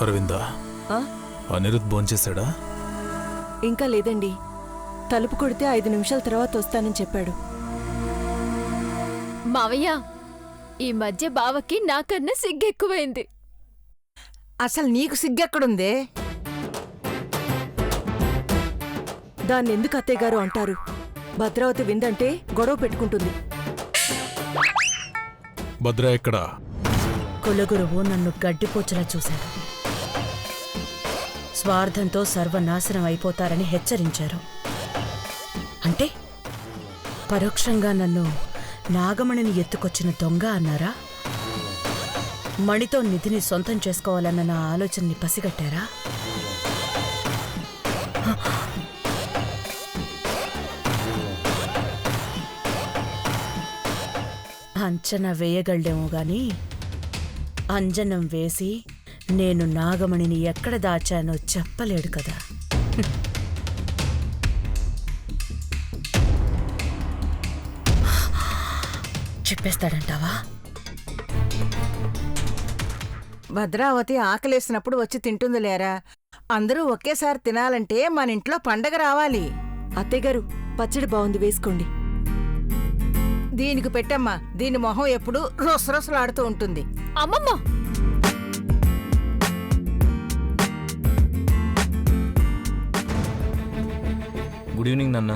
అరవిందా, ఆ? అనిరుద్ భోంచేశాడా? ఇంకా లేదండి. తలుపు కొడితే 5 నిమిషాల తర్వాత వస్తానని చెప్పాడు. మావయ్య, ఈ మధ్య బావకి నాకన్నా సిగ్గెక్కువైంది. అసలు నీకు సిగ్గెక్కడుందే? దాన్నెందుకు అత్తయ్య గారు అంటారు? భద్రావతి విందంటే గొడవ పెట్టుకుంటుంది. భద్ర ఎక్కడా? కులగురువు నన్ను గడ్డిపోచలా చూశాడు. స్వార్థంతో సర్వనాశనం అయిపోతారని హెచ్చరించారు. అంటే పరోక్షంగా నన్ను నాగమణిని ఎత్తుకొచ్చిన దొంగ అన్నారా? మణితో నిధిని సొంతం చేసుకోవాలన్న నా ఆలోచనని పసిగట్టారా? అంచనా వేయగలడేమో గాని అంజనం వేసి నేను నాగమణిని ఎక్కడ దాచానో చెప్పలేడు కదా. చెప్పేస్తాడంటావా? భద్రావతి ఆకలేసినప్పుడు వచ్చి తింటుంది లేరా. అందరూ ఒకేసారి తినాలంటే మన ఇంట్లో పండగ రావాలి. అత్తయ్య గారు, పచ్చడి బాగుంది, వేసుకోండి. దీనికి పెట్టమ్మా. దీని మొహం ఎప్పుడు రొసరొసలాడుతూ ఉంటుంది. అమ్మమ్మ, గుడ్ ఈవినింగ్ నాన్న.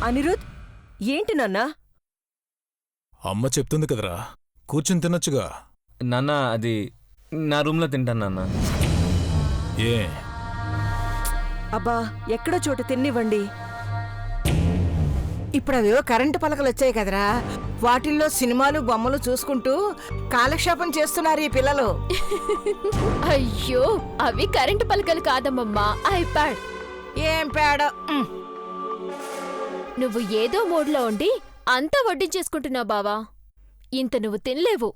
అనిరుద్, ఏంటి నాన్నా? అమ్మ చెప్తుంది కదరా, కూర్చుని తినొచ్చుగా. నాన్న, అది నా రూమ్లో తింటాను నాన్న. ఏ? అబ్బా, ఎక్కడో చోట తిన్నివ్వండి. ఇప్పుడు అవేవో కరెంటు పలకలు వచ్చాయి కదరా, వాటిల్లో సినిమాలు బొమ్మలు చూసుకుంటూ కాలక్షేపం చేస్తున్నారు ఈ పిల్లలు. అయ్యో, అవి కరెంటు పలకలు కాదమ్మమ్మా, ఐప్యాడ్. ఏం పేడో. నువ్వు ఏదో మూడ్లో ఉండి అంతా వడ్డించేసుకుంటున్నావు బావా. ఇంత నువ్వు తినలేవు.